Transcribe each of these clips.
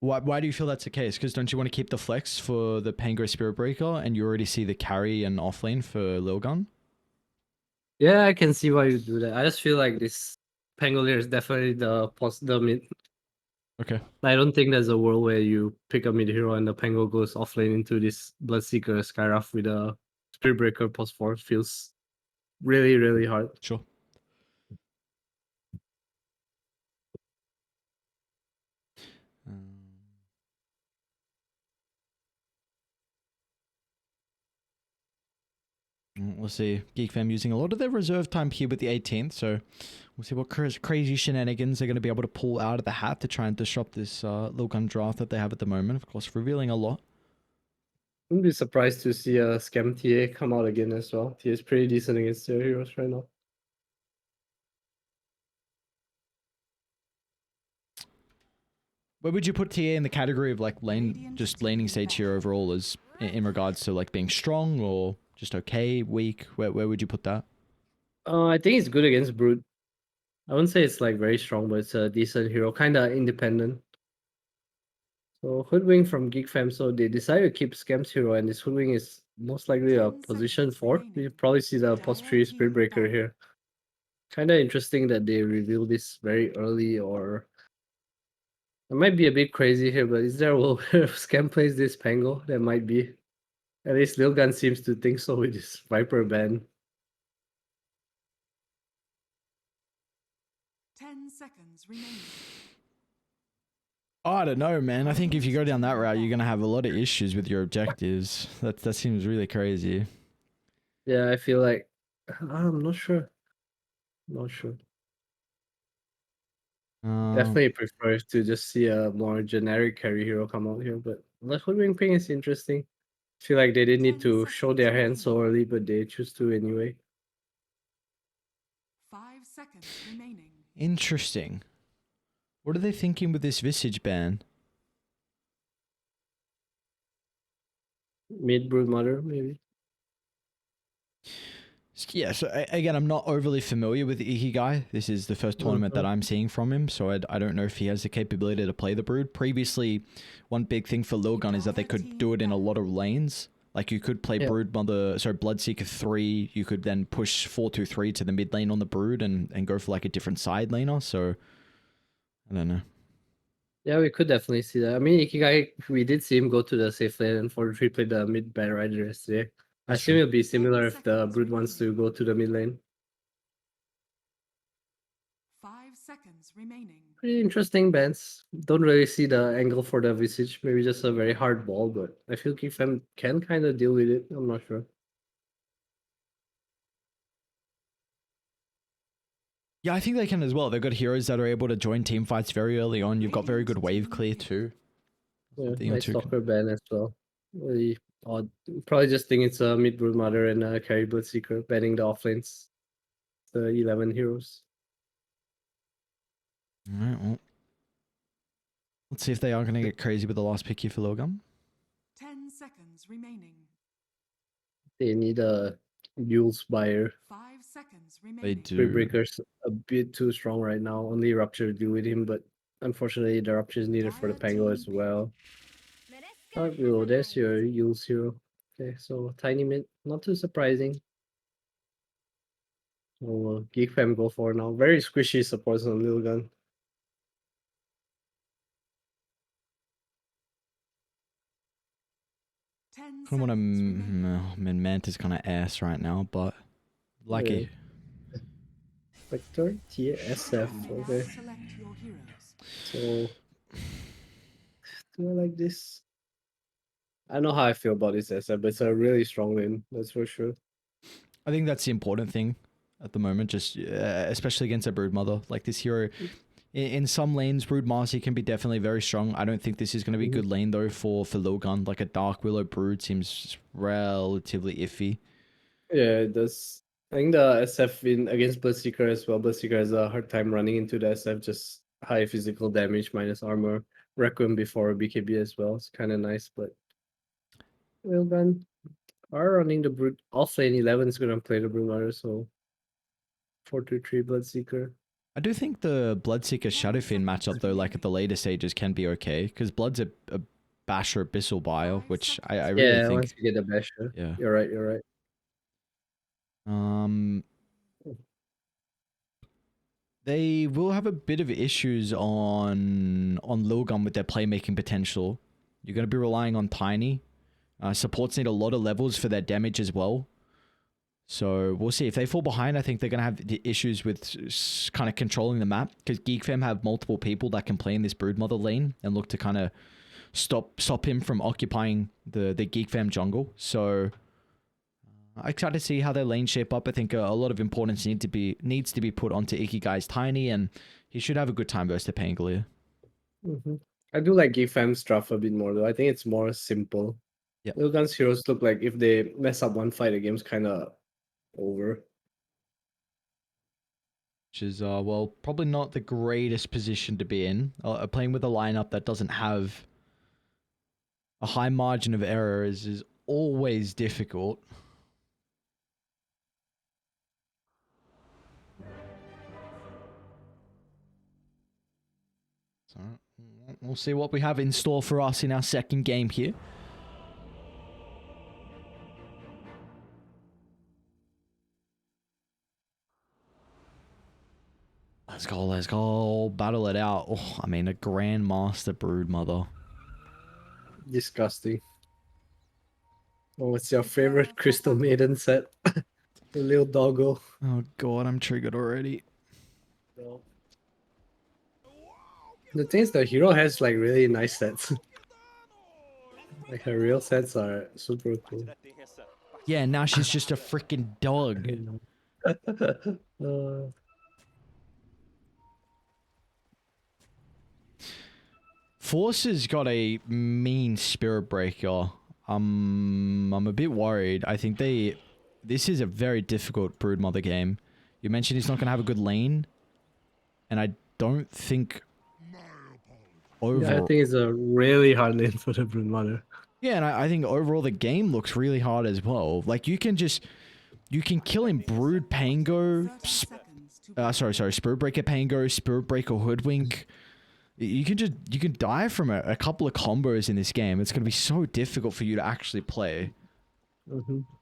Why do you feel that's the case? Because don't you want to keep the flex for the Pango Spirit Breaker, and you already see the carry and offlane for Lilgun? Yeah, I can see why you do that. I just feel like this Pangolier is definitely the mid. Okay. I don't think there's a world where you pick a mid hero and the Pango goes offlane into this Bloodseeker Skyrath with a Spirit Breaker plus 4. Feels really, really hard. Sure. We'll see. GeekFam using a lot of their reserve time here with the 18th, so we'll see what crazy shenanigans they're going to be able to pull out of the hat to try and disrupt this Lilgun draft that they have at the moment. Of course, revealing a lot. Wouldn't be surprised to see a Scam TA come out again as well. TA is pretty decent against their heroes right now. Where would you put TA in the category of like just laning stage here overall, as in regards to like being strong or just okay, weak? Where would you put that? I think it's good against Brute. I wouldn't say it's like very strong, but it's a decent hero, kind of independent. So Hoodwing from GeekFam, so they decided to keep Scam's hero, and this Hoodwing is most likely a position 4. You probably see the plus 3 Spirit Breaker here. Kind of interesting that they reveal this very early, or it might be a bit crazy here, but is there a world where Scam plays this Pango? There might be. At least Lilgun seems to think so with his Viper ban. 10 seconds remaining. I don't know, man. I think if you go down that route, you're gonna have a lot of issues with your objectives. That seems really crazy. Yeah, I feel like I'm not sure. Not sure. Definitely prefer to just see a more generic carry hero come out here, but the Hoodwing Ping is interesting. Feel like they didn't need to show their hands so early, but they choose to anyway. 5 seconds remaining. Interesting. What are they thinking with this Visage ban? Mid Brood Mother, maybe. Yeah, so again, I'm not overly familiar with Ikigai. This is the first tournament that I'm seeing from him, so I don't know if he has the capability to play the Brood. Previously, one big thing for Lilgun is that they could do it in a lot of lanes. Like, you could play Brood Mother, sorry, Bloodseeker 3, you could then push 4-2-3 to the mid lane on the Brood and go for like a different side laner, so I don't know. Yeah, we could definitely see that. I mean, Ikigai, we did see him go to the safe lane and 4-3 play the mid Bad Rider yesterday. I assume it'll be similar if the Brood wants to go to the mid lane. 5 seconds remaining. Pretty interesting bans. Don't really see the angle for the Visage. Maybe just a very hard ball, but I feel GeekFam can kind of deal with it. I'm not sure. Yeah, I think they can as well. They've got heroes that are able to join team fights very early on. You've got very good wave clear too. Yeah, nice Stalker ban as well. Really odd. Probably just think it's a mid Brood Mother and a carry Bloodseeker banning the offlanes. The 11 heroes. Alright, well. Let's see if they are going to get crazy with the last pick here for Lilgun. 10 seconds remaining. They need a Yule's buyer. 5 seconds remaining. They do. Spirit Breaker's a bit too strong right now. Only Rupture to deal with him, but unfortunately the Rupture is needed for the Pango as well. Oh, there's your Yule's hero. Okay, so tiny mid, not too surprising. Oh, GeekFam go for now. Very squishy supports on Lilgun. I want to Manta's kind of ass right now, but lucky. Spectre TSF. Okay. So do I like this? I know how I feel about this SF, but it's a really strong win, that's for sure. I think that's the important thing at the moment, just especially against a Broodmother. Like, this hero, in some lanes, Broodmaster can be definitely very strong. I don't think this is going to be a good lane, though, for Lilgun. Like, a Dark Willow Brood seems relatively iffy. Yeah, it does. I think the SF win against Bloodseeker as well. Bloodseeker has a hard time running into the SF, just high physical damage minus armor. Requiem before BKB as well. It's kind of nice, but Lilgun are running the Brood. Off lane 11 is going to play the Brood Mother, so 4-3 Bloodseeker. I do think the Bloodseeker Shadowfiend matchup though, like at the later stages, can be okay because Blood's a Basher Abyssal buyer, which I really Yeah, think. once you get the basher. Yeah. You're right, you're right. They will have a bit of issues on Lilgun with their playmaking potential. You're going to be relying on Tiny. Supports need a lot of levels for their damage as well. So we'll see. If they fall behind, I think they're going to have the issues with kind of controlling the map. Because GeekFam have multiple people that can play in this Broodmother lane and look to kind of stop him from occupying the GeekFam jungle. So I'm excited to see how their lane shape up. I think a lot of importance needs to be put onto Ikigai's Tiny, and he should have a good time versus the Pangolier. I do like GeekFam's stuff a bit more though. I think it's more simple. Yep. Lilgun's heroes look like if they mess up one fight, the game's kind of over. Which is, well, probably not the greatest position to be in. Playing with a lineup that doesn't have a high margin of error is always difficult. So we'll see what we have in store for us in our second game here. Let's go. Battle it out. Oh, I mean, a Grandmaster Broodmother. Disgusting. Oh, what's your favorite Crystal Maiden set? The little doggo. Oh god, I'm triggered already. No. The thing is, the hero has like really nice sets. Like her real sets are super cool. Yeah, now she's just a freaking dog. Force's got a mean Spirit Breaker. I'm a bit worried. I think this is a very difficult Broodmother game. You mentioned he's not going to have a good lane. And I don't think overall... Yeah, I think it's a really hard lane for the Broodmother. Yeah, and I think overall the game looks really hard as well. Like, you can kill him Brood Pango, Spirit Breaker Pango, Spirit Breaker Hoodwink. You can die from a couple of combos in this game. It's going to be so difficult for you to actually play.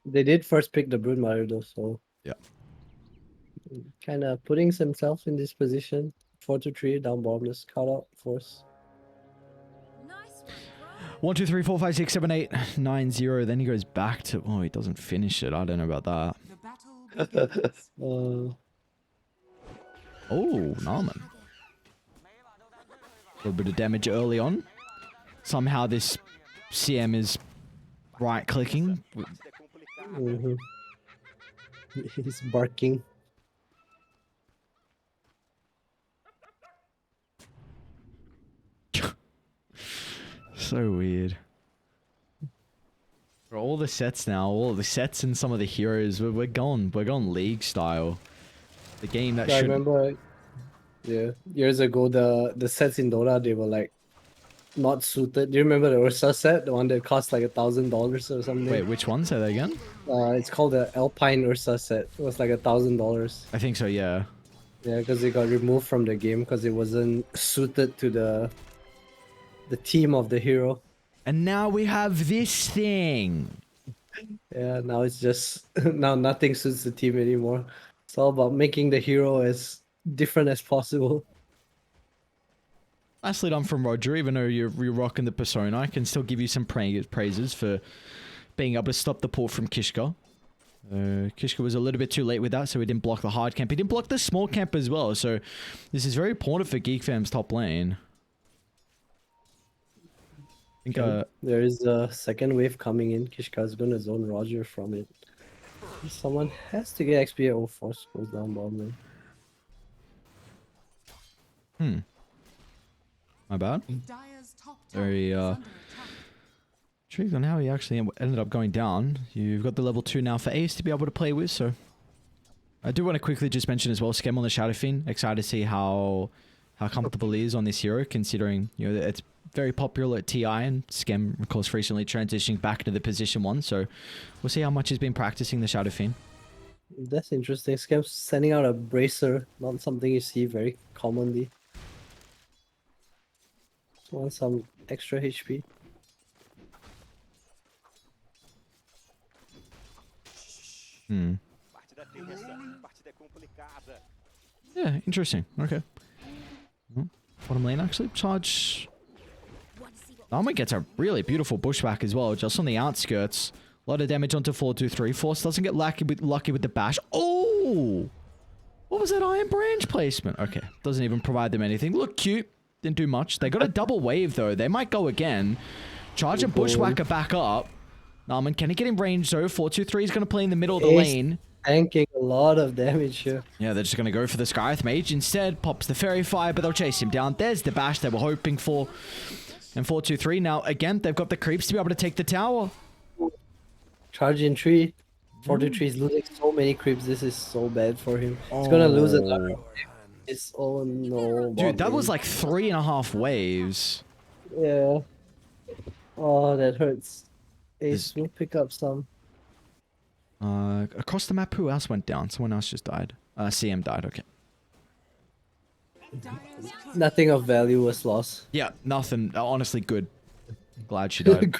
They did first pick the Broodmother though, so... Yeah. Kind of putting himself in this position. 4-3, down bombless, cut out, force. 1, 2, 3, 4, 5, 6, 7, 8, 9, 0. Then he goes back to... Oh, he doesn't finish it. I don't know about that. The battle begins. Oh, Narman. A little bit of damage early on. Somehow this CM is right-clicking. He's barking. So weird. For all the sets now, all the sets and some of the heroes, we're going league style. The game that I should... remember, yeah, years ago the sets in Dota, they were like not suited. Do you remember the Ursa set, the one that cost like $1,000 or something? Wait, which one? Say that again? It's called the Alpine Ursa set. It was like $1,000. I think so, yeah. Yeah, because it got removed from the game because it wasn't suited to the team of the hero. And now we have this thing. Yeah, now it's just now nothing suits the team anymore. It's all about making the hero as different as possible. Nicely done from Roger, even though you're rocking the persona. I can still give you some praises for being able to stop the port from Kishka. Kishka was a little bit too late with that, so he didn't block the hard camp. He didn't block the small camp as well, so this is very important for GeekFam's top lane. I think, there is a second wave coming in. Kishka is gonna zone Roger from it. Someone has to get XP at 04, goes down bomb lane. My bad. Dire's top tower Very, is under attack. intrigued on how he actually ended up going down. You've got the level 2 now for Ace to be able to play with, so... I do want to quickly just mention as well, Skem on the Shadowfiend. Excited to see how comfortable he is on this hero, considering, you know, it's very popular at TI, and Skem, of course, recently transitioning back into the position 1, so we'll see how much he's been practicing the Shadowfiend. That's interesting. Scam sending out a bracer, not something you see very commonly. Want some extra HP. Hmm. Yeah, interesting. Okay. Bottom lane actually charge. Nama gets a really beautiful pushback as well, just on the outskirts. A lot of damage onto 423. Force doesn't get lucky with the bash. Oh! What was that Iron Branch placement? Okay, doesn't even provide them anything. Look cute. Didn't do much. They got a double wave though. They might go again. Charge and Bushwhacker back up. Narman, can he get in range though? 423 is going to play in the middle of the lane. Tanking a lot of damage here. Yeah, they're just going to go for the Skyth Mage instead. Pops the Fairy Fire, but they'll chase him down. There's the bash they were hoping for. And 423 now, again, they've got the creeps to be able to take the tower. Charging tree. 43 is losing so many creeps. This is so bad for him. He's gonna lose another wave. It's, oh no. Dude, that was like 3.5 waves. Yeah. Oh, that hurts. Ace will pick up some. Across the map, who else went down? Someone else just died. CM died, okay. Nothing of value was lost. Yeah, nothing. Honestly, good. Glad she died.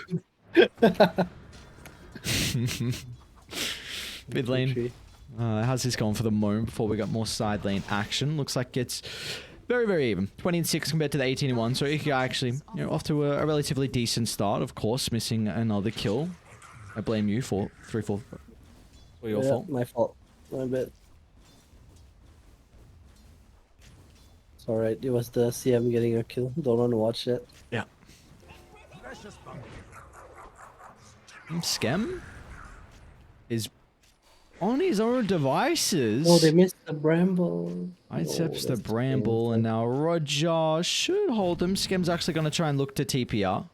Mid lane. How's this going for the moment before we got more side lane action? Looks like it's very, very even. 20 and 6 compared to the 18 and 1. So Ikigai actually, you know, off to a relatively decent start. Of course, missing another kill. I blame you for 3-4. For your fault. My fault. My bad. It's alright. It was the CM getting a kill. Don't want to watch that. Yeah. Skem is on his own devices. Oh, they missed the bramble. Intercepts the bramble, and now Roger should hold him. Skem's actually going to try and look to TPR.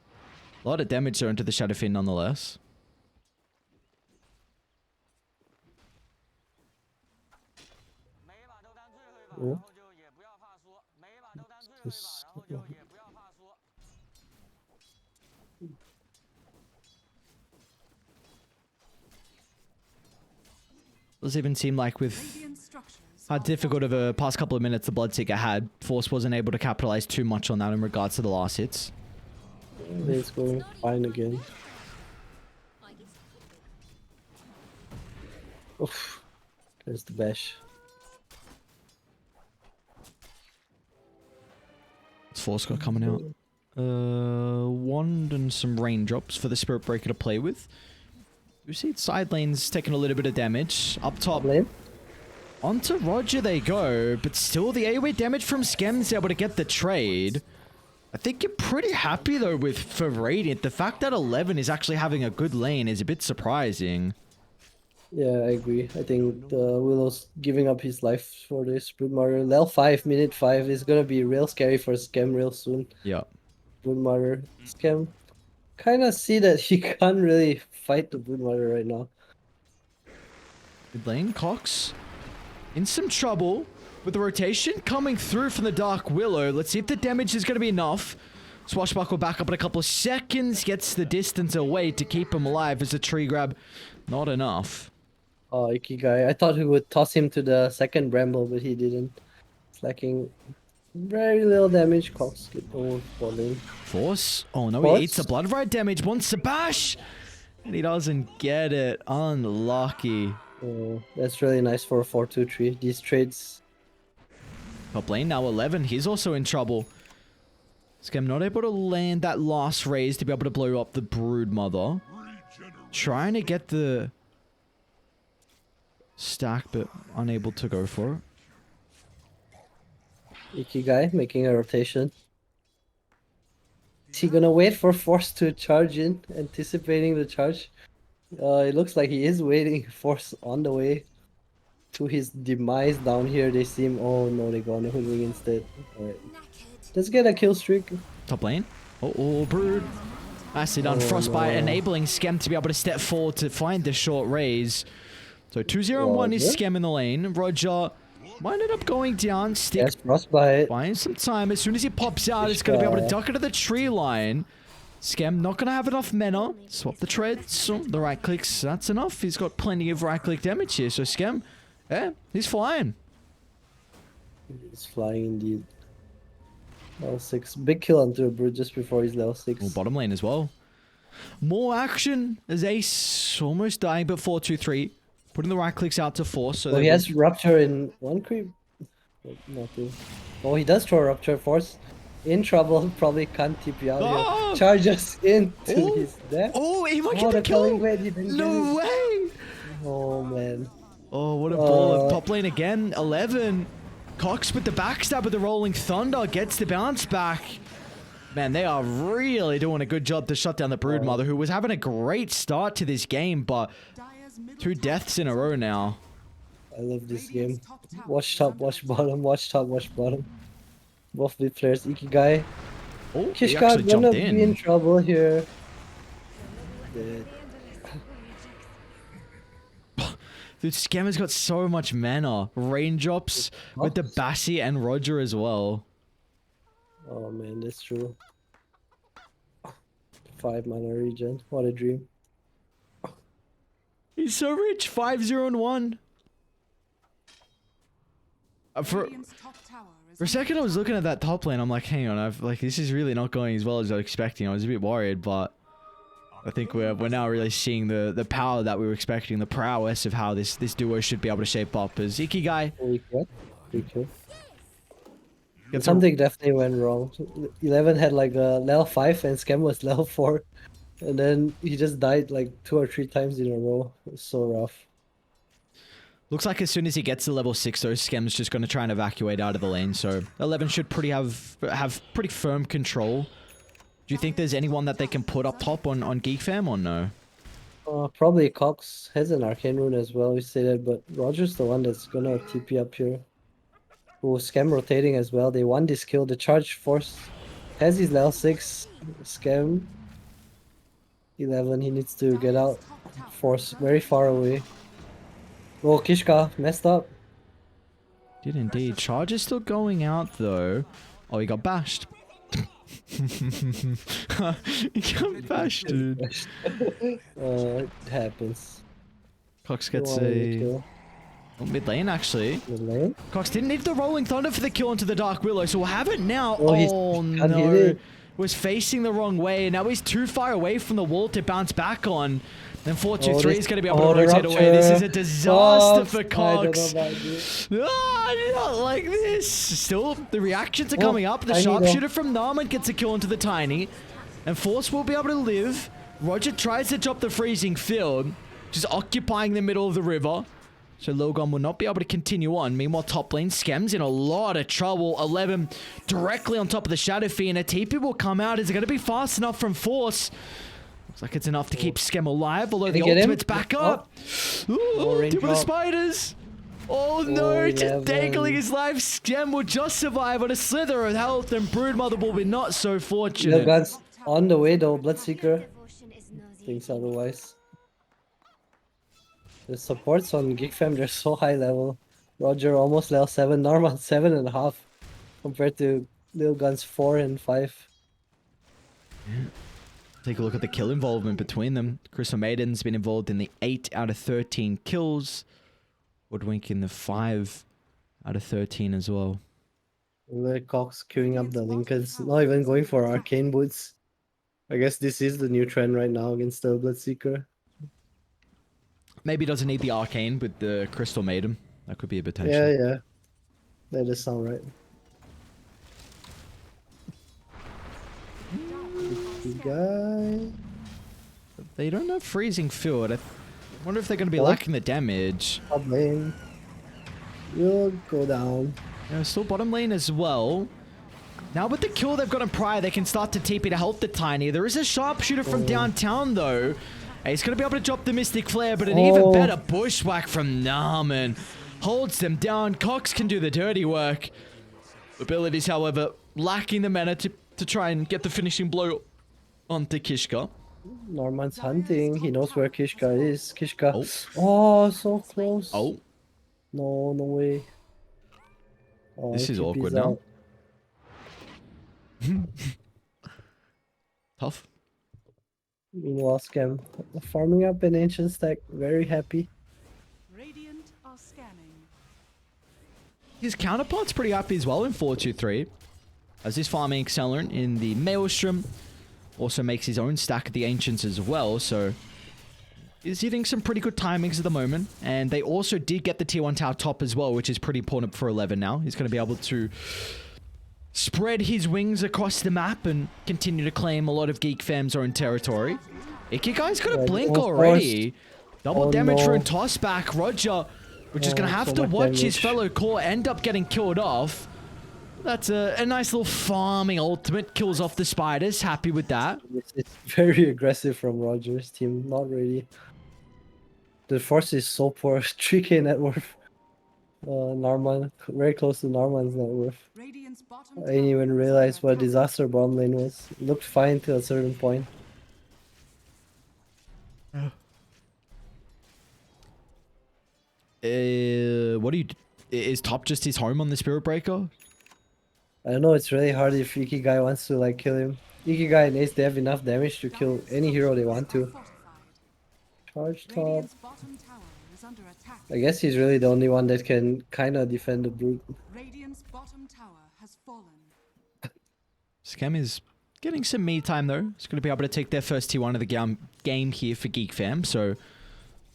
A lot of damage thrown to the Shadowfin nonetheless. Yeah. Does even seem like with how difficult of a past couple of minutes the Bloodseeker had, Force wasn't able to capitalize too much on that in regards to the last hits. It's going fine again. Oof. There's the bash. What's Force got coming out? Wand and some raindrops for the Spirit Breaker to play with. You see side lanes taking a little bit of damage. Up top. Lane? Onto Roger they go, but still the AoE damage from Skem's able to get the trade. I think you're pretty happy though with for Radiant. The fact that 11 is actually having a good lane is a bit surprising. Yeah, I agree. I think Willow's giving up his life for this Broodmother. Level 5, minute 5 is gonna be real scary for Scam real soon. Yeah. Broodmother. Scam kind of see that he can't really fight the Broodmother right now. Mid lane, Cox in some trouble with the rotation coming through from the Dark Willow. Let's see if the damage is going to be enough. Swashbuckle back up in a couple of seconds, gets the distance away to keep him alive as a tree grab. Not enough. Oh, Ikigai. I thought he would toss him to the second Bramble, but he didn't. It's lacking very little damage. Cox get over falling. Force? Oh no, Force? he eats the Blood Ride damage. Wants to bash! And he doesn't get it. Unlucky. Oh, that's really nice for a 4-2-3. These trades. Top lane now 11. He's also in trouble. Scam not able to land that last raise to be able to blow up the Broodmother. Trying to get the stack, but unable to go for it. Ikigai making a rotation. Is he gonna wait for Force to charge in, anticipating the charge? It looks like he is waiting. Force on the way to his demise down here. They seem. Oh no, they go on the Hoodwing instead. Alright. Let's get a kill streak. Top lane. Oh, Brood. Acid on Frostbite, enabling Skem to be able to step forward to find the short raise. So 2-0 and 1 is Skem in the lane. Roger might end up going down. Stick. Yes, Frostbite. Buying some time. As soon as he pops out, it's going to be able to duck into the tree line. Skem not gonna have enough mana. Swap the treads. The right clicks. That's enough. He's got plenty of right click damage here. So Skem, yeah, he's flying. He's flying indeed. Level 6. Big kill onto a brute just before he's level 6. Well, bottom lane as well. More action as Ace almost dying, but 4-2-3. Putting the right clicks out to force. So he has Rupture in one creep. Nothing. Oh, he does throw Rupture Force. In trouble, probably can't TP out here. Charges into his death. Oh, he might get the kill. No way. Oh, man. Oh, what a ball of top lane again. 11. Cox with the backstab with the Rolling Thunder gets the bounce back. Man, they are really doing a good job to shut down the Broodmother, who was having a great start to this game, but 2 deaths in a row now. I love this game. Watch top, watch bottom, watch top, watch bottom. Both mid players, Ikigai. Oh, Kishka gonna be in trouble here. Dead. Dude, Scammer's got so much mana. Raindrops with the Bassi and Roger as well. Oh man, that's true. 5 mana regen. What a dream. He's so rich. 5-0-1. For a second, I was looking at that top lane. I'm like, hang on, this is really not going as well as I was expecting. I was a bit worried, but I think we're now really seeing the power that we were expecting, the prowess of how this duo should be able to shape up. As Ikigai, something definitely went wrong. 11 had like a level 5 and Scam was level 4, and then he just died like 2 or 3 times in a row. It was so rough. Looks like as soon as he gets to level 6, though, Skem's just going to try and evacuate out of the lane. So 11 should have pretty firm control. Do you think there's anyone that they can put up top on GeekFam or no? Probably Cox has an arcane rune as well, we say that, but Roger's the one that's gonna TP up here. Oh, Scam rotating as well. They won this kill. The charge force has his level 6. Scam 11, he needs to get out. Force very far away. Oh, Kishka messed up. Did indeed. Charge is still going out though. Oh, he got bashed. He got bashed, dude. It happens. Cox gets a mid lane actually. Mid lane? Cox didn't need the Rolling Thunder for the kill into the Dark Willow, so we'll have it now. Oh no. Was facing the wrong way. Now he's too far away from the wall to bounce back on. Then 4-2-3 is going to be able to rotate away. This is a disaster for Cox. Not like this. Still, the reactions are coming up. The sharpshooter from Narman gets a kill into the Tiny. And Force will be able to live. Roger tries to drop the freezing field, just occupying the middle of the river. So Lilgun will not be able to continue on. Meanwhile, top lane, Skem's in a lot of trouble. 11 directly on top of the Shadow Fiend. A TP will come out. Is it going to be fast enough from Force? Looks like it's enough to keep Skem alive, although the ultimate's back up. Ooh, deal with the spiders. Oh no, just dangling his life. Skem will just survive on a slither of health, and Broodmother will be not so fortunate. Lilgun's on the way though, Bloodseeker. Thinks otherwise. The supports on GeekFam, they're so high level. Roger almost level 7, Norman 7.5 compared to Lilgun's 4 and 5. Yeah. Take a look at the kill involvement between them. Crystal Maiden's been involved in the 8 out of 13 kills. Woodwink in the 5 out of 13 as well. Cox queuing up the Lincolns, not even going for arcane boots. I guess this is the new trend right now against the Bloodseeker. Maybe doesn't need the arcane with the Crystal Maiden. That could be a potential. Yeah. That does sound right. Guy. They don't have freezing field. I wonder if they're going to be lacking the damage. Top lane will go down. Yeah, still bottom lane as well. Now with the kill they've got on Prior, they can start to TP to help the Tiny. There is a sharpshooter from downtown though. He's going to be able to drop the Mystic Flare, but an even better bushwhack from Narman holds them down. Cox can do the dirty work. Abilities, however, lacking the mana to try and get the finishing blow onto Kishka. Norman's hunting. He knows where Kishka is. Kishka. Oh, so close. Oh. No way. Oh, this is awkward now. Tough. Meanwhile, Scam farming up an ancient stack, very happy. Radiant are scanning. His counterpart's pretty happy as well in 4-2-3. As he's farming Accelerant in the Maelstrom. Also makes his own stack of the Ancients as well, so... He's hitting some pretty good timings at the moment. And they also did get the tier 1 tower top as well, which is pretty important for 11 now. He's going to be able to spread his wings across the map and continue to claim a lot of GeekFam's own territory. Ikigai's got a blink already. Double damage for a toss back. Roger, which is going to have to watch his fellow core end up getting killed off. That's a nice little farming ultimate. Kills off the spiders. Happy with that. It's very aggressive from Roger's team. Not really. The force is so poor. 3k net worth. Narman, very close to Narman's net worth. Radiant's bottom I didn't even realize what a disaster bottom lane was. It looked fine to a certain point. What do you... Is top just his home on the Spirit Breaker? I don't know, it's really hard if Ikigai wants to like kill him. Ikigai and Ace, they have enough damage to kill any hero they want to. Charge top. Radiant's bottom tower is under attack. I guess he's really the only one that can kinda defend the brute. Radiant's bottom tower has fallen. Scam is getting some me time though. He's going to be able to take their first T1 of the game here for GeekFam. So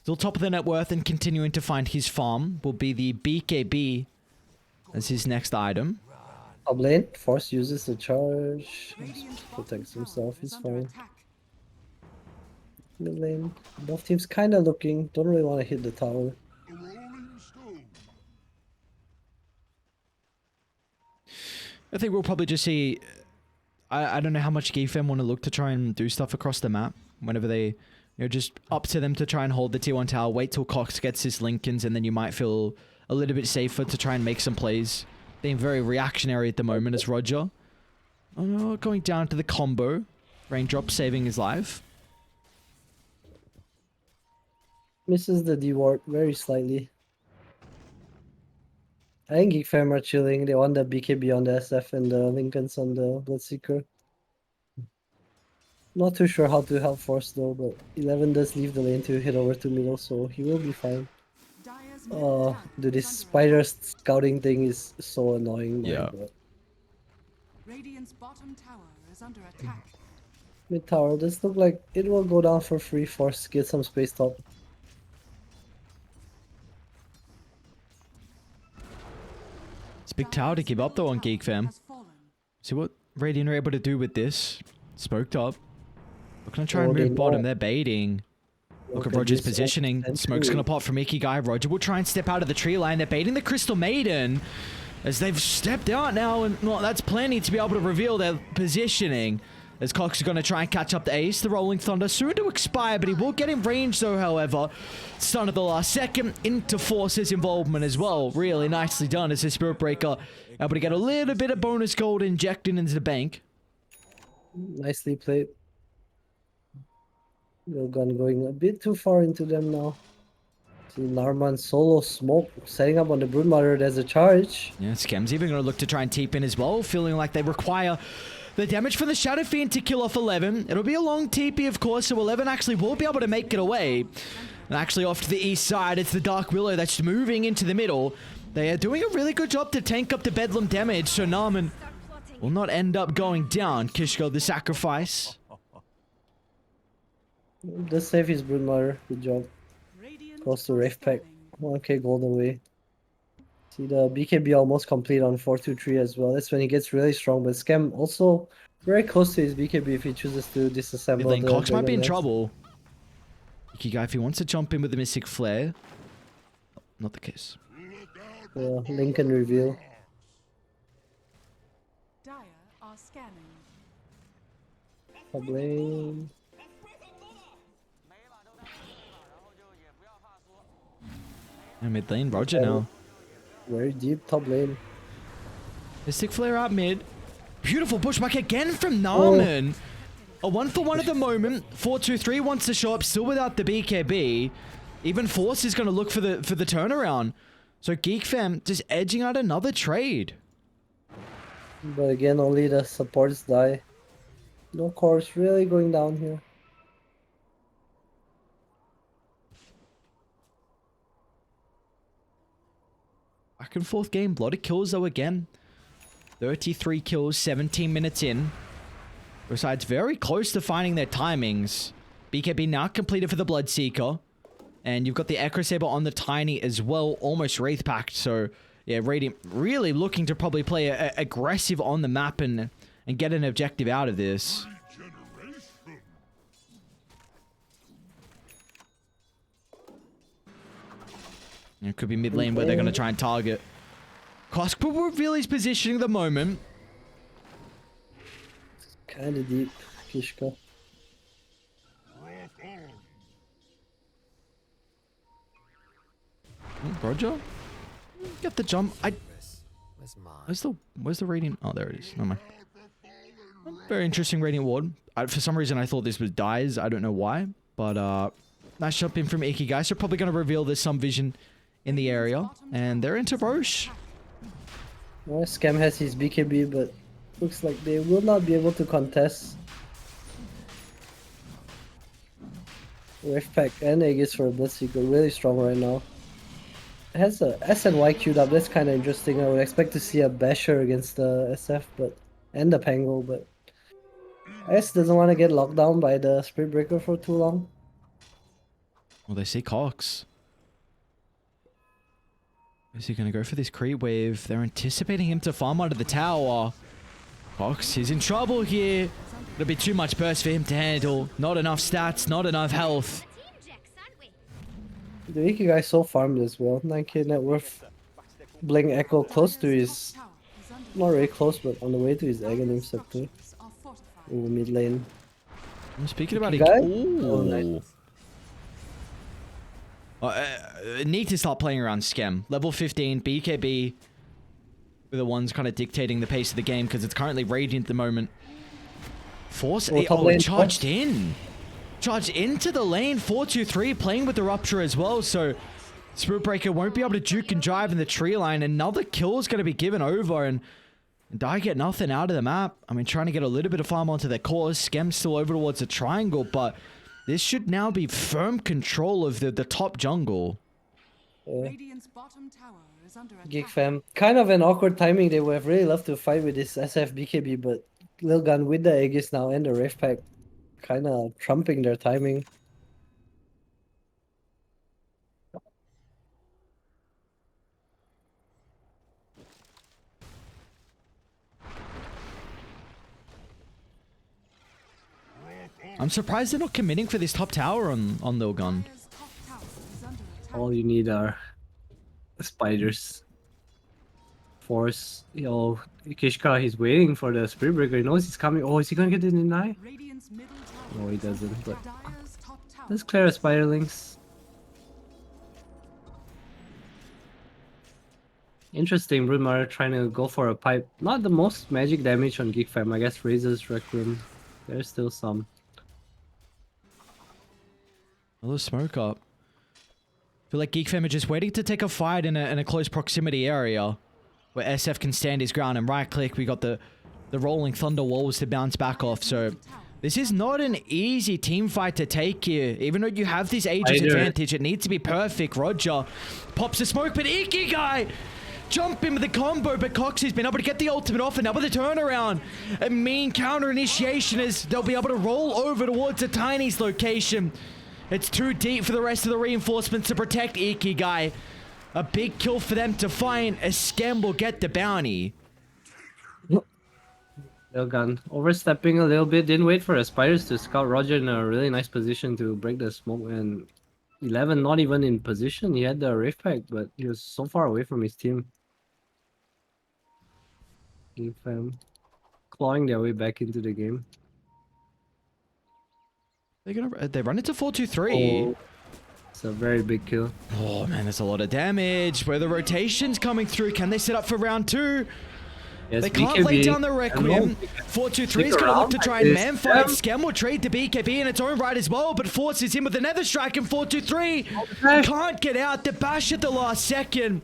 still top of the net worth and continuing to find his farm will be the BKB as his next item. Top lane, Force uses the charge. Radiant's Protects bottom himself, tower he's is under fine. attack. Mid lane, both teams kinda looking, don't really want to hit the tower. I think we'll probably just see... I don't know how much GeekFam want to look to try and do stuff across the map. Whenever they... You know, just up to them to try and hold the T1 tower. Wait till Cox gets his Lincolns and then you might feel a little bit safer to try and make some plays. Being very reactionary at the moment as Roger. Oh, going down to the combo. Raindrop saving his life. Misses the D-ward very slightly. I think GeekFam are chilling. They want the BKB on the SF and the Lincolns on the Bloodseeker. Not too sure how to help Force though, but 11 does leave the lane to hit over to middle, so he will be fine. Dire's Oh, middle dude, tower this is under spider attack. scouting thing is so annoying. my Yeah. God. Radiant's bottom tower is under attack. Mid tower, this look like it will go down for free. Force get some space top. It's a big tower to give up though on GeekFam. See what Radiant are able to do with this. Smoked up. We're going to try and they move bottom. know. They're baiting. Look at Okay, Roger's this positioning. opens Smoke's into- going to pop from Ikigai. Roger will try and step out of the tree line. They're baiting the Crystal Maiden. As they've stepped out now. And well, that's plenty to be able to reveal their positioning. As Cox is going to try and catch up the Ace. The Rolling Thunder soon to expire. But he will get in range though, however. Stun at the last second. Into Force's involvement as well. Really nicely done as his Spirit Breaker able to get a little bit of bonus gold injected into the bank. Nicely played. Lilgun going a bit too far into them now. See Narman solo smoke setting up on the Broodmother. There's a charge. Yeah, Scam's even going to look to try and TP in as well, feeling like they require the damage from the Shadow Fiend to kill off 11. It'll be a long TP, of course, so 11 actually will be able to make it away. And actually off to the east side, it's the Dark Willow that's moving into the middle. They are doing a really good job to tank up the Bedlam damage, so Narman will not end up going down. Kishko, the sacrifice. Just save his Broodmother. Good job. Radiant Close to are Wraith Pack. scanning. 1k gold away. See the BKB almost complete on 423 as well. That's when he gets really strong. But Scam also very close to his BKB if he chooses to disassemble. Lane the Cox might be in Dragon Nest. trouble. Ikigai, if he wants to jump in with the Mystic Flare. Not the case. The Lincoln reveal. Dire are scanning. Top lane. And mid lane, Roger now. Very deep top lane. Mystic Flare out mid. Beautiful pushback again from Narman. A 1-for-1 at the moment. 4-2-3 wants to show up still without the BKB. Even Force is going to look for the turnaround. So GeekFam just edging out another trade. But again, only the supports die. No cores really going down here. back and forth game. A lot of kills though again. 33 kills, 17 minutes in. Besides, very close to finding their timings. BKB now completed for the Bloodseeker. And you've got the Echo Saber on the Tiny as well, almost Wraith Pact. So, yeah, Radiant really looking to probably play aggressive on the map and get an objective out of this. It could be mid lane where they're going to try and target. Kosk will reveal his positioning at the moment. Kind of deep, Kishka. Roger? Get the jump. Where's the Radiant? Oh, there it is. Never mind. Very interesting Radiant Ward. For some reason, I thought this was Dyes. I don't know why. But, nice jump in from Iki, guys. They're probably going to reveal there's some vision in the area. And they're into Roche. Well, Scam has his BKB, but looks like they will not be able to contest. Wraith Pact and Aegis for a Bloodseeker, really strong right now. It has a SNY queued up, that's kind of interesting. I would expect to see a Basher against the SF, and the Pango, but S doesn't want to get locked down by the Spirit Breaker for too long. Well, they see Cox. Is he going to go for this creep wave? They're anticipating him to farm out of the tower. Cox is in trouble here. It'll be too much burst for him to handle. Not enough stats, not enough health. The Iki guy so farmed as well. 9k net worth. Blink Echo close to his... Not really close, but on the way to his Aghanim Scepter. Over mid lane. I'm speaking about Iki it. guy? Ooh. Oh, Need to start playing around Schem. Level 15, BKB. Were the ones kind of dictating the pace of the game because it's currently Radiant at the moment. Force... charged in. Charged into the lane. 4-2-3 playing with the Rupture as well. So Spirit Breaker won't be able to juke and drive in the tree line. Another kill is going to be given over. And Dai get nothing out of the map. I mean, trying to get a little bit of farm onto their cores. Schem still over towards the triangle. But this should now be firm control of the top jungle. Radiant's bottom tower is under attack. GeekFam. Kind of an awkward timing. They would have really loved to fight with this SF BKB, but Lilgun with the Aegis now and the Wraith Pact kind of trumping their timing. I'm surprised they're not committing for this top tower on Lilgun. Dire's top tower is under attack. All you need are spiders. Force. Yo, Kishka, he's waiting for the Spirit Breaker. He knows he's coming. Oh, is he gonna get it in eye? Radiant's middle tower. No, he doesn't. But Dire's top tower. let's clear a Spiderlings. Interesting, Broodmother trying to go for a pipe. Not the most magic damage on GeekFam. I guess Razor's Requiem. There's still some. Another smoke up. I feel like GeekFam are just waiting to take a fight in a close proximity area where SF can stand his ground and right click. We got the rolling thunder walls to bounce back off. So this is not an easy team fight to take here. Even though you have this Aegis advantage, it needs to be perfect. Roger pops the smoke, but Iki guy jump in with the combo, but Cox has been able to get the ultimate off and now with the turnaround. A mean counter initiation as they'll be able to roll over towards the Tiny's location. It's too deep for the rest of the reinforcements to protect Iki guy. A big kill for them to find. A Schem will get the bounty. Lilgun overstepping a little bit. Didn't wait for the spiders to scout Roger in a really nice position to break the smoke. And 11 not even in position. He had the Wraith Pact, but he was so far away from his team. GeekFam clawing their way back into the game. They run into 4-2-3. Oh, it's a very big kill. Oh man, there's a lot of damage. Where the rotation's coming through. Can they set up for round 2? Yes, They can't BKB. lay down the Requiem. 4-2-3 is going to look to try and man fight. Schem will trade the BKB in its own right as well, but Force is in with another strike and 4-2-3 can't get out. The bash at the last second.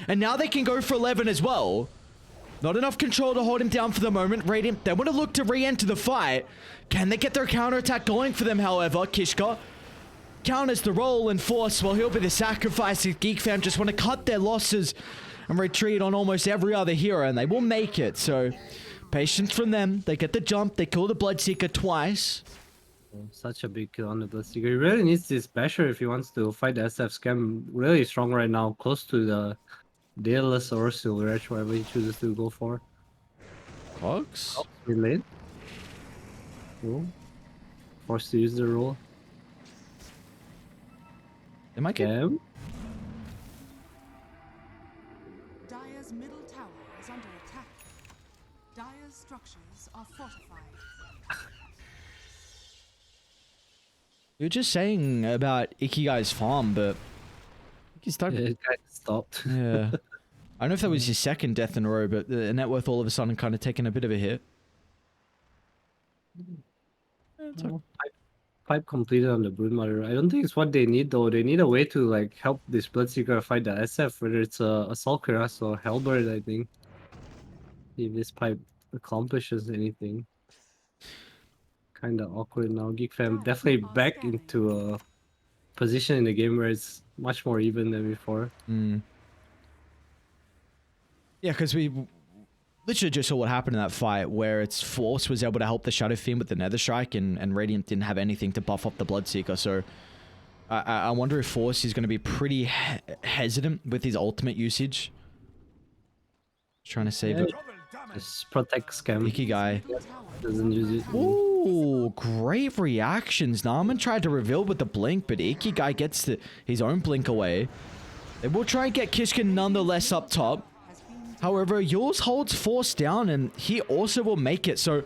And now they can go for 11 as well. Not enough control to hold him down for the moment. Radiant, they want to look to re-enter the fight. Can they get their counterattack going for them, however? Kishka counters the roll and Force. Well, he'll be the sacrifice. If GeekFam just want to cut their losses and retreat on almost every other hero, and they will make it. So, patience from them. They get the jump. They kill the Bloodseeker twice. Such a big kill on the Bloodseeker. He really needs this basher if he wants to fight the SF scam. Really strong right now, close to the Daedalus or Silver Edge, whatever he chooses to go for. Cogs? Relate. Cool. Forced to use the roll. They might get... Scam. Dire's middle tower is under attack. Dire's structures are fortified. You're just saying about Ikigai's farm, but... He's Yeah, it kind of stopped. Yeah. I don't know if that was his second death in a row, but the net worth all of a sudden kind of taking a bit of a hit. It's okay. Pipe completed on the Broodmother. I don't think it's what they need though. They need a way to like help this Bloodseeker fight the SF, whether it's a Assault Cuirass or Halberd, I think. See if this pipe accomplishes anything. Kinda awkward now. GeekFam definitely back into a position in the game where it's much more even than before. Mm. Yeah, because we literally just saw what happened in that fight where its Force was able to help the Shadow Fiend with the Nether Strike, and Radiant didn't have anything to buff up the Bloodseeker. So I wonder if Force is going to be pretty hesitant with his ultimate usage. Trying to save it. Just protect Scam. Ikigai. Doesn't use it. Ooh, great reactions. Narman tried to reveal with the blink, but Ikigai gets his own blink away. They will try and get Kishkin nonetheless up top. However, yours holds Force down, and he also will make it. So,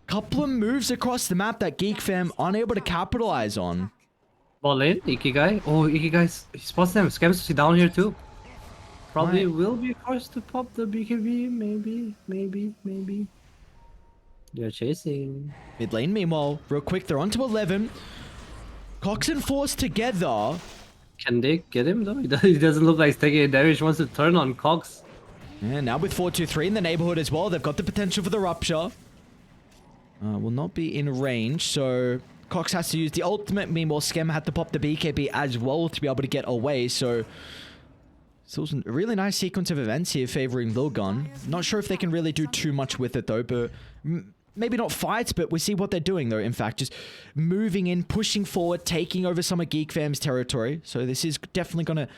couple of moves across the map that GeekFam unable to capitalize on. Ball lane, Ikigai. Oh, Ikigai, he spots them. Scams down here too. Probably will be forced to pop the BKB. Maybe. They're chasing. Mid lane, meanwhile, real quick, they're onto 11. Cox and Force together. Can they get him though? He doesn't look like he's taking any damage. He wants to turn on Cox. And now with 4-2-3 in the neighborhood as well, they've got the potential for the rupture. Will not be in range, so Cox has to use the ultimate. Meanwhile, Scam had to pop the BKB as well to be able to get away, so... Still a really nice sequence of events here favoring Lilgun. Not sure if they can really do too much with it though, but... Maybe not fights, but we see what they're doing though. In fact, just moving in, pushing forward, taking over some of GeekFam's territory. So this is definitely going to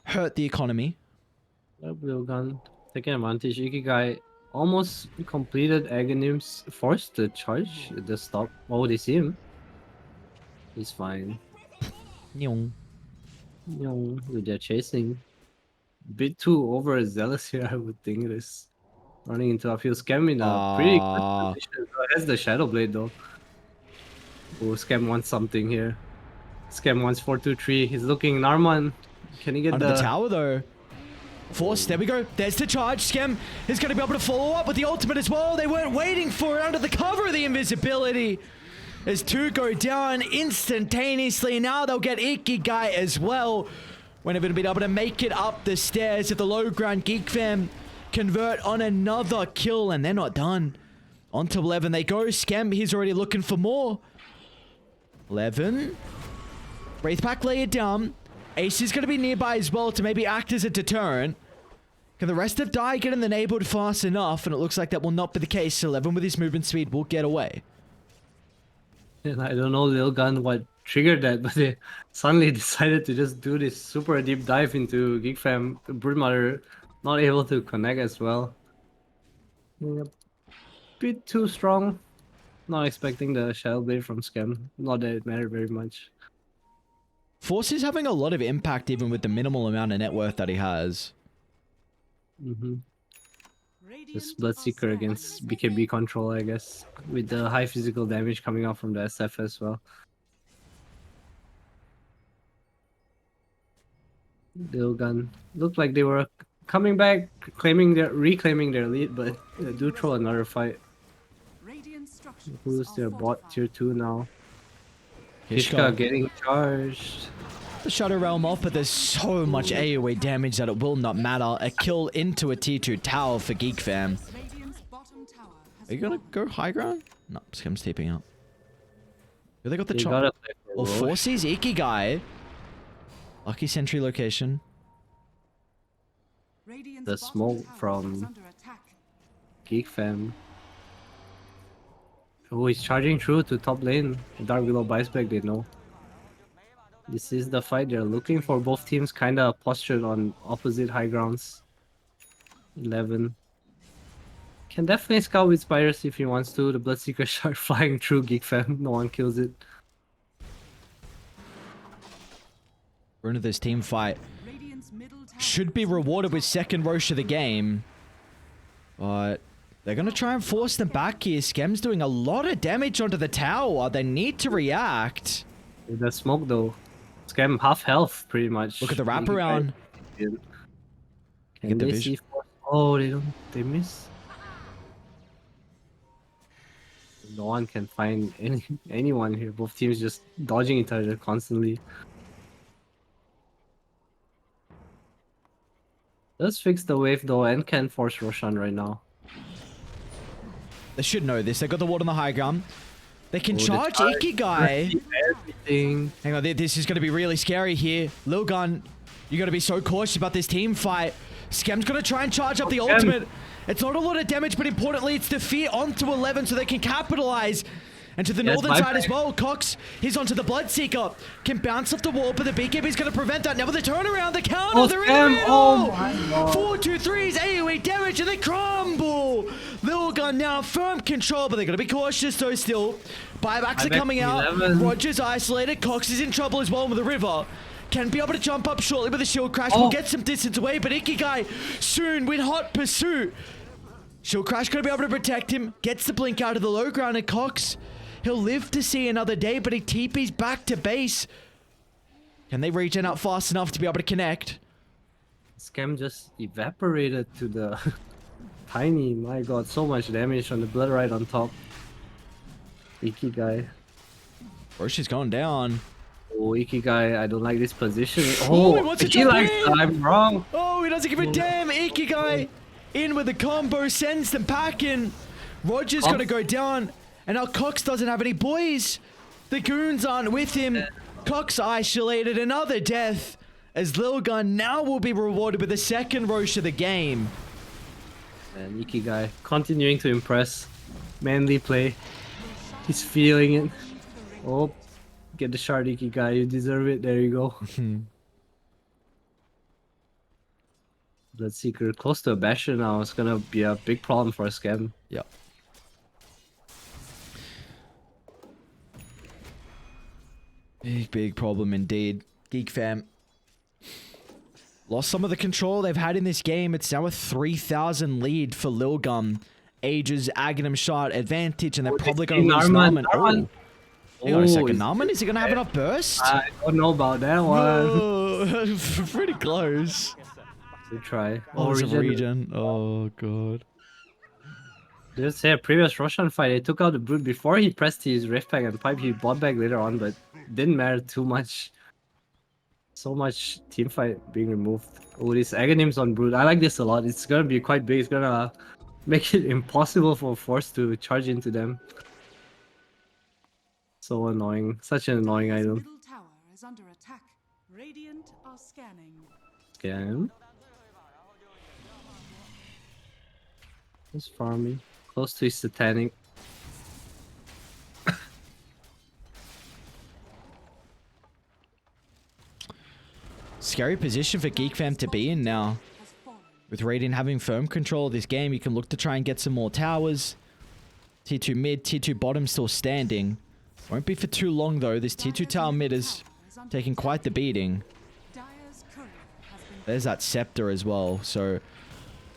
hurt the economy. Lilgun taking advantage. Ikigai almost completed Aghanim's forced to charge the stop. Oh, they see him. He's fine. Nyong. They're chasing. Bit too overzealous here, I would think. This running into a few Scam in a pretty good position. Has the Shadow Blade though. Oh, Scam wants something here. Scam wants 4-2-3. He's looking Narman. Can he get Under the tower though? Force, there we go. There's the charge. Scam is going to be able to follow up with the ultimate as well. They weren't waiting for it under the cover of the invisibility. As two go down instantaneously. Now they'll get Ikigai as well. When they've been able to make it up the stairs at the low ground. GeekFam convert on another kill, and they're not done. On to 11 they go. Scam, he's already looking for more. 11. Wraithpack lay it down. Ace is going to be nearby as well to maybe act as a deterrent. Can the rest of Die get in the neighborhood fast enough? And it looks like that will not be the case. 11 with his movement speed will get away. And I don't know, Lilgun, what triggered that, but they suddenly decided to just do this super deep dive into GeekFam. Broodmother not able to connect as well. Yep. Bit too strong. Not expecting the Shadow Blade from Scam. Not that it mattered very much. Force is having a lot of impact even with the minimal amount of net worth that he has. Just Bloodseeker against BKB control, I guess. With the high physical damage coming out from the SF as well. Lilgun looked like they were coming back, reclaiming their lead, but they do throw another fight. Who's their bot tier 2 now? Hishka getting charged. The Shadow Realm off, but there's so much AoE damage that it will not matter. A kill into a T2 tower for GeekFam. Are you gonna go high ground? No, Scam's taping out. They got the chop. Well, Forces Ikigai. Lucky sentry location. Radiant's the bottom smoke tower is from under attack. GeekFam. Oh, he's charging through to top lane. Dark Willow buys back, they know. This is the fight they're looking for. Both teams kind of postured on opposite high grounds. 11. Can definitely scout with spiders if he wants to. The Bloodseeker start flying through GeekFam. No one kills it. We're into this team fight. Radiant's middle tower Should be rewarded with second Roche of the game. But they're going to try and force them back here. Skem's doing a lot of damage onto the tower. They need to react. With the smoke though. Scam half health pretty much. Look at the wraparound. Can Get the they vision. see? Oh, they don't. They miss. No one can find anyone here. Both teams just dodging each other constantly. Does fix the wave though and can force Roshan right now. They should know this. They got the ward on the high ground. They can charge charge, Ikigai. Everything. Hang on, this is going to be really scary here. Lilgun, you got to be so cautious about this team fight. Skem's going to try and charge up the ultimate. It's not a lot of damage, but importantly, it's the fear onto 11 so they can capitalize. And to the northern side as well, Cox, he's onto the Bloodseeker. Can bounce off the wall, but the BKB is going to prevent that. Now with the turnaround, the counter, they're in the middle! Oh my god. 4-2-3's AoE damage and they crumble! Lilgun now firm control, but they're going to be cautious though still. Buybacks are coming out. 11. Roger's isolated. Cox is in trouble as well with the river. Can be able to jump up shortly with a shield crash. We'll get some distance away, but Ikigai soon with hot pursuit. Shield crash going to be able to protect him. Gets the blink out of the low ground, and Cox, he'll live to see another day, but he TP's back to base. Can they regen out fast enough to be able to connect? Scam just evaporated to the tiny. My god, so much damage on the blood right on top. Ikigai. Roche is going down. Oh, Ikigai, I don't like this position. Oh, Oh, he wants to he jump likes in. I'm wrong. Oh, he doesn't give a damn. Ikigai in with the combo, sends them packing. Roger's going to go down. And now Cox doesn't have any boys. The goons aren't with him. Cox isolated. Another death. As Lilgun now will be rewarded with the second Roche of the game. And Ikigai continuing to impress. Manly play. He's feeling it. Oh, get the shard, Ikigai. You deserve it. There you go. Bloodseeker close to a bastion now. It's gonna be a big problem for a Scam. Yep. Big problem indeed. GeekFam lost some of the control they've had in this game. It's now a 3,000 lead for Lilgun. Ages, Aghanim shot, advantage, and they're probably going to lose Narman. Narman. Hang on a second. is- Narman, is he going to have enough burst? I don't know about that one. Oh, pretty close. Good try. Oh, regen. regen. Oh, God. Let's say a previous Roshan fight, they took out the Brute before he pressed his Rift Pack and Pipe. He bought back later on, but didn't matter too much. So much team fight being removed. Oh, this Aghanim's on Brute. I like this a lot. It's gonna be quite big. It's gonna make it impossible for Force to charge into them. So annoying. Such an annoying Dire's item. middle tower is under attack. Radiant are scanning. Scam. He's farming. Close to his Satanic. Scary position for GeekFam to be in now. Has fallen. With Radiant having firm control of this game, you can look to try and get some more towers. Tier 2 mid, Tier 2 bottom still standing. Won't be for too long though. This Tier 2 tower mid is taking quite the beating. Dire's courier has been There's that scepter as well. So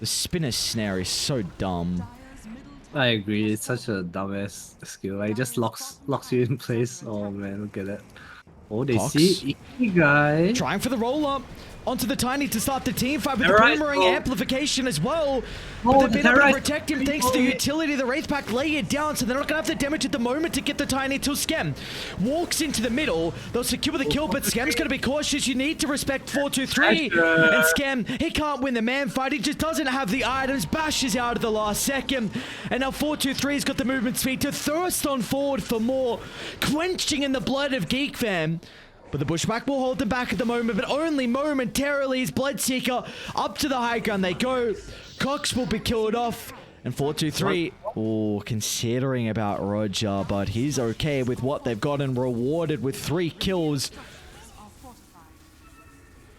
the spinner snare is so dumb. Dire's middle tower I agree. It's such a dumbass skill. Like, it just locks you in place. Oh man, look at that. Oh, they Cox. see Ikigai. Trying for the roll up onto the Tiny to start the team fight with the Terrorite, boomerang oh. amplification as well. Oh, But they've been able to Terrorite. protect him thanks to the utility of the Wraith Pack. Lay it down so they're not going to have the damage at the moment to get the Tiny till Scam walks into the middle. They'll secure the kill, but Scam's going to be cautious. You need to respect 4-2-3. And Scam, he can't win the man fight. He just doesn't have the items. Bashes out at the last second. And now 4-2-3's got the movement speed to thirst on forward for more. Quenching in the blood of GeekFam. But the Bushwhack will hold them back at the moment, but only momentarily. His Bloodseeker up to the high ground they go. Cox will be killed off. And 4-2-3, oh, considering about Roger, but he's okay with what they've gotten, rewarded with 3 kills.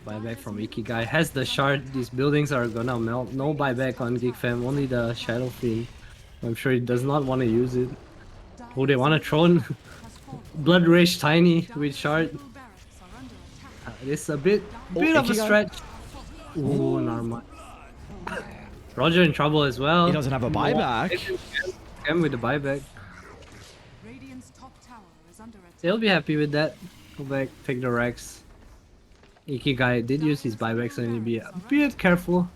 Buyback from Ikigai. Has the shard. These buildings are gonna melt. No buyback on GeekFam. Only the Shadow Fiend. I'm sure he does not want to use it. Oh, they want to throw Blood Rage Tiny with shard. It's a bit of a stretch. Oh, normal. Roger in trouble as well. He doesn't have a buyback. Scam with the buyback. They'll be happy with that. Go back, take the Rex. Ikigai did use his buyback, so he'll be a bit careful.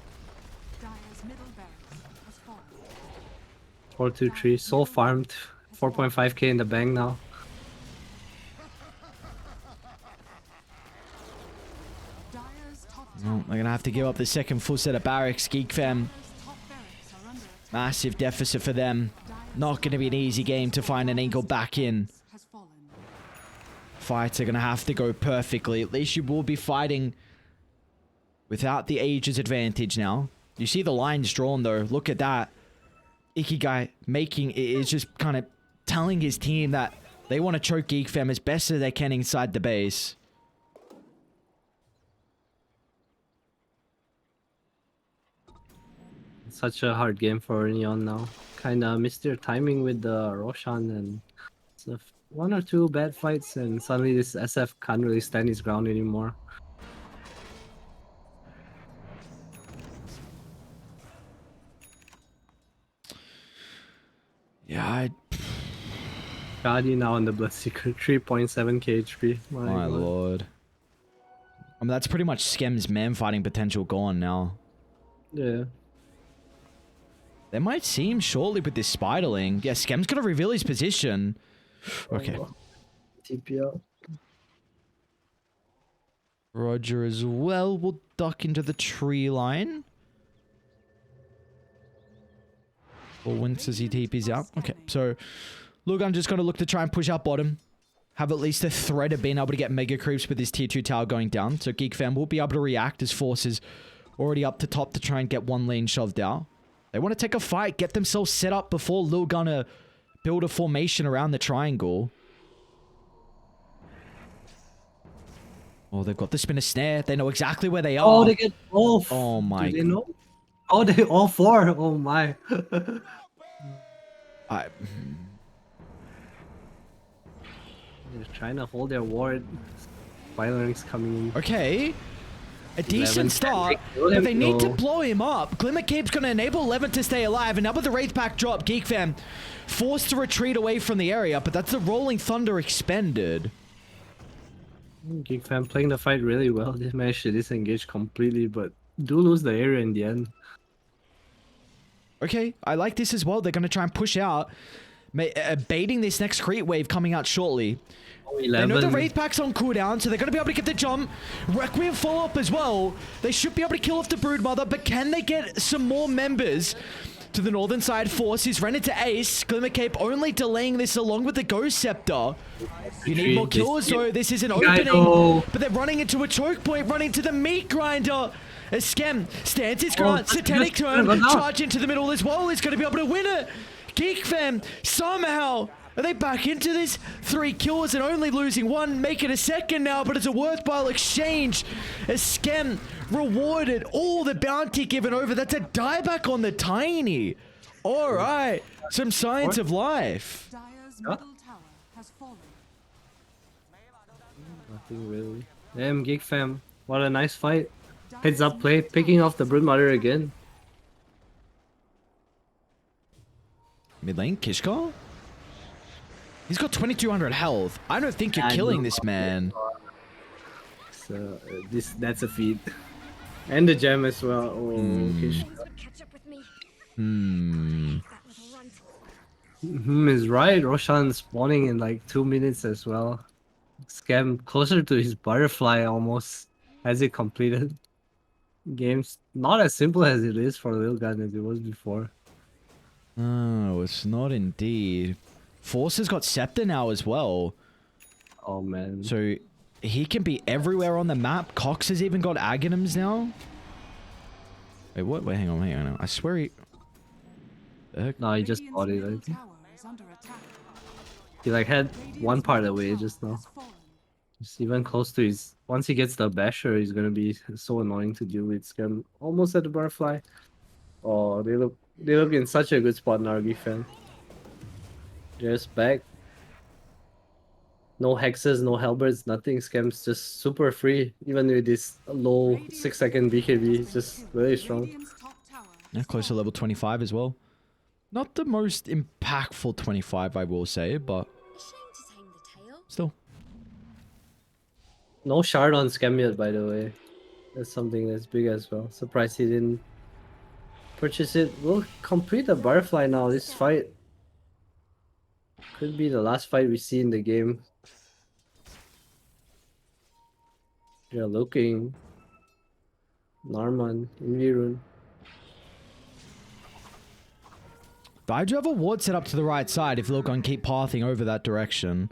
4-2-3, soul farmed. 4.5k in the bank now. Oh, they're gonna have to give up the second full set of barracks. GeekFam, massive deficit for them. Not gonna be an easy game to find an angle back in. Fights are gonna have to go perfectly. At least you will be fighting without the ages advantage now. You see the lines drawn though. Look at that. Ikigai is just kind of telling his team that they want to choke GeekFam as best as they can inside the base. Such a hard game for Neon now. Kinda missed their timing with the Roshan, and so 1 or 2 bad fights, and suddenly this SF can't really stand his ground anymore. Yeah, Gadi now on the Bloodseeker, 3.7k HP. my lord. I mean, that's pretty much Skem's man fighting potential gone now. Yeah. They might see him shortly with this Spiderling. Yeah, Skem's gonna reveal his position. Okay. TP out. Roger as well will duck into the tree line. Or once as he TP's out. Okay, so Lilgun just gonna look to try and push out bottom. Have at least a threat of being able to get mega creeps with his tier 2 tower going down. So GeekFam will be able to react as forces already up to top to try and get one lane shoved out. They want to take a fight, get themselves set up before Lilgun build a formation around the triangle. Oh, they've got the spinner snare. They know exactly where they are. Oh, they get both. Oh my. Do they know? Oh, they all 4. Oh my. I... They're trying to hold their ward. Spiderling's coming in. Okay. A 11 decent start, but they need to blow him up. Glimmer Cape's going to enable 11 to stay alive, and now with the Wraith Pack drop, GeekFam forced to retreat away from the area, but that's the Rolling Thunder expended. GeekFam playing the fight really well. They managed to disengage completely, but do lose the area in the end. Okay, I like this as well. They're going to try and push out, baiting this next creep wave coming out shortly. They know the Wraith Pack's on cooldown, so they're going to be able to get the jump. Requiem follow-up as well. They should be able to kill off the Broodmother, but can they get some more members to the northern side? Forces ran into Ace. Glimmer Cape only delaying this along with the Ghost Scepter. You need more kills, though. This is an opening, but they're running into a choke point, running to the meat grinder. As Skem stands his ground, Satanic turn, charge into the middle as well. He's going to be able to win it. GeekFam, somehow, are they back into this? 3 kills and only losing 1, making a second now, but it's a worthwhile exchange. As Skem rewarded all the bounty given over. That's a dieback on the Tiny. All right, some signs of life. Dire's middle tower has fallen. Nothing really. Damn, GeekFam. What a nice fight. Heads up play, picking off the Broodmother again. Mid lane, Kishka? He's got 2200 health. I don't think you're killing this man. So that's a feat. And the gem as well. Oh, Kishka. Is right. Roshan spawning in like 2 minutes as well. Scam closer to his butterfly almost. Has it completed? Game's not as simple as it is for Lilgun as it was before. Oh, it's not indeed. Force has got Scepter now as well. Oh man. So he can be everywhere on the map. Cox has even got Aghanims now. Wait, what? Wait, hang on. I swear he... The heck? No, he just Radiant's bought it, I middle think. tower is under attack. He like had Radiant's one part middle away tower just now. has fallen. Just even close to his... Once he gets the basher, he's gonna be so annoying to deal with. Scam almost at the butterfly. Oh, they look in such a good spot now, GeekFam. Just back. No hexes, no halberds, nothing. Scam's just super free. Even with this low Radiant's 6-second BKB, has he's been just killed. very strong. Radiant's top tower Yeah, has close to fallen. level 25 as well. Not the most impactful 25, I will say, but A shame to tame the tail. still. No shard on Scam yet, by the way. That's something that's big as well. Surprised he didn't purchase it. We'll complete the butterfly now. This fight could be the last fight we see in the game. They're looking. Narman, Invirun. But I do have a ward set up to the right side if Lilgun keep pathing over that direction.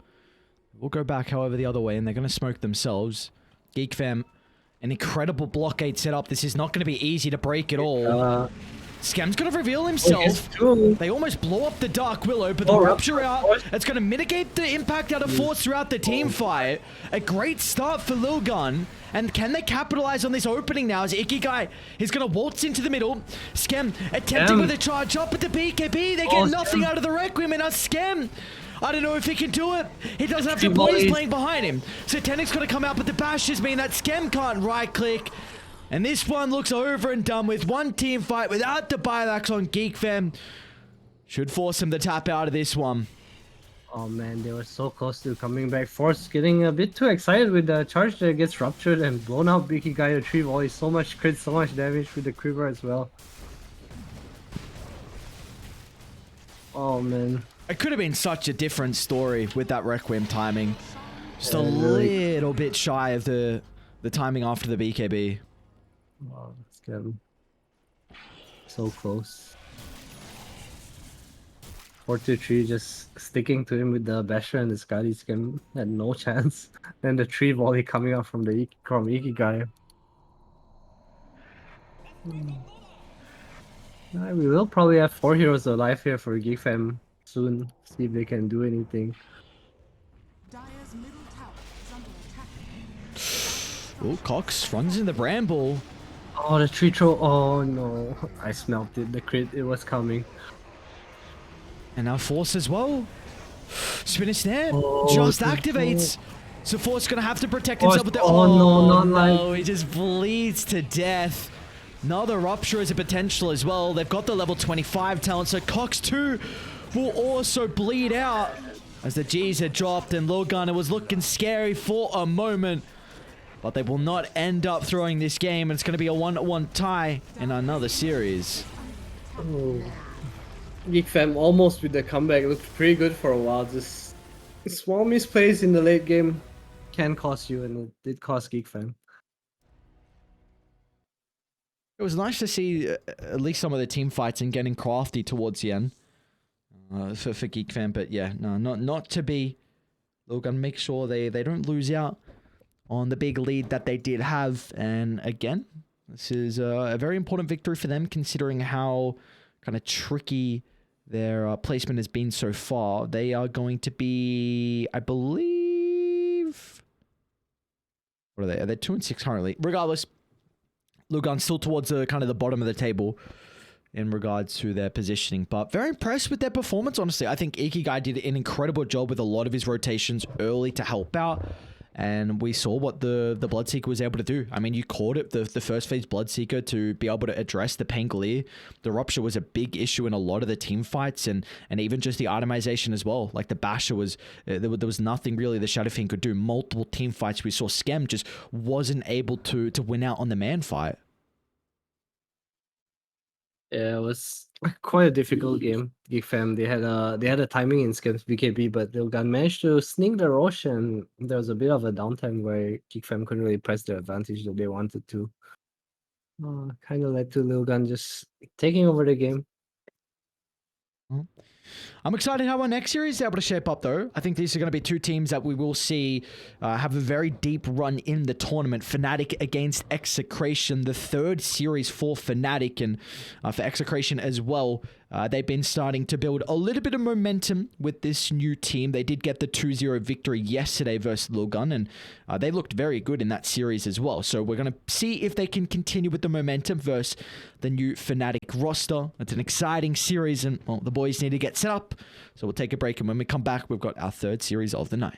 We'll go back, however, the other way, and they're going to smoke themselves. GeekFam, an incredible blockade setup. This is not going to be easy to break at all. Scam's going to reveal himself. They almost blow up the Dark Willow, but the Rupture out. It's going to mitigate the impact out of Force throughout the team fight. A great start for Lilgun. And can they capitalize on this opening now as Ikigai is going to waltz into the middle. Scam attempting with a charge up at the BKB. They get nothing out of the Requiem, and now Scam, I don't know if he can do it. He doesn't have the boys playing behind him. So Tenic's going to come out, but the bashes mean that Scam can't right-click. And this one looks over and done with. One team fight without the Bilax on GeekFam. Should force him to tap out of this one. Oh man, they were so close to coming back. Force getting a bit too excited with the charge that gets ruptured and blown out. Biki guy retrieve volley. So much crit, so much damage with the quiver as well. Oh man. It could have been such a different story with that Requiem timing. Just a really. little bit shy of the timing after the BKB. Wow, Scam. So close. 4-3 just sticking to him with the basher and the Skadi. Scam had no chance. Then the 3 volley coming out from the Ikigai. We will probably have 4 heroes alive here for GeekFam soon. See if they can do anything. Dire's middle tower is under attack. Oh, Cox runs in the Bramble. Oh, the tree throw. Oh no. I smelt it. The crit, it was coming. And now Force as well. Spinner Snare Oh, just the- activates. So Force gonna have to protect himself with the... Oh, no, not no, he just bleeds to death. Another Rupture is a potential as well. They've got the level 25 talent, so Cox 2 will also bleed out. As the G's had dropped and Lilgun, it was looking scary for a moment. But they will not end up throwing this game. It's going to be a 1-1 tie in another series. Oh. GeekFam almost with the comeback. Looked pretty good for a while. Just small misplays in the late game can cost you, and it did cost GeekFam. It was nice to see at least some of the team fights and getting crafty towards the end for GeekFam. But yeah, no, not to be. Lilgun make sure they don't lose out on the big lead that they did have. And again, this is a very important victory for them considering how kind of tricky their placement has been so far. They are going to be, I believe... What are they? They're 2-6 currently. Regardless, Lilgun still towards the kind of the bottom of the table in regards to their positioning. But very impressed with their performance, honestly. I think Ikigai did an incredible job with a lot of his rotations early to help out. And we saw what the Bloodseeker was able to do. I mean, you called it the first phase Bloodseeker to be able to address the Pangolier. The Rupture was a big issue in a lot of the team fights and even just the itemization as well. Like the Basher was, there was nothing really the Shadow Fiend could do. Multiple team fights we saw. Scam just wasn't able to win out on the man fight. Yeah, it was quite a difficult game. GeekFam, they had a timing in Scam's BKB, but Lilgun managed to sneak the Rosh, and there was a bit of a downtime where GeekFam couldn't really press the advantage that they wanted to. Kind of led to Lilgun just taking over the game. I'm excited how our next series is able to shape up, though. I think these are going to be two teams that we will see have a very deep run in the tournament. Fnatic against Execration, the third series for Fnatic, and for Execration as well. They've been starting to build a little bit of momentum with this new team. They did get the 2-0 victory yesterday versus Lilgun, and they looked very good in that series as well. So we're going to see if they can continue with the momentum versus the new Fnatic roster. It's an exciting series, and well, the boys need to get set up. So we'll take a break, and when we come back, we've got our third series of the night.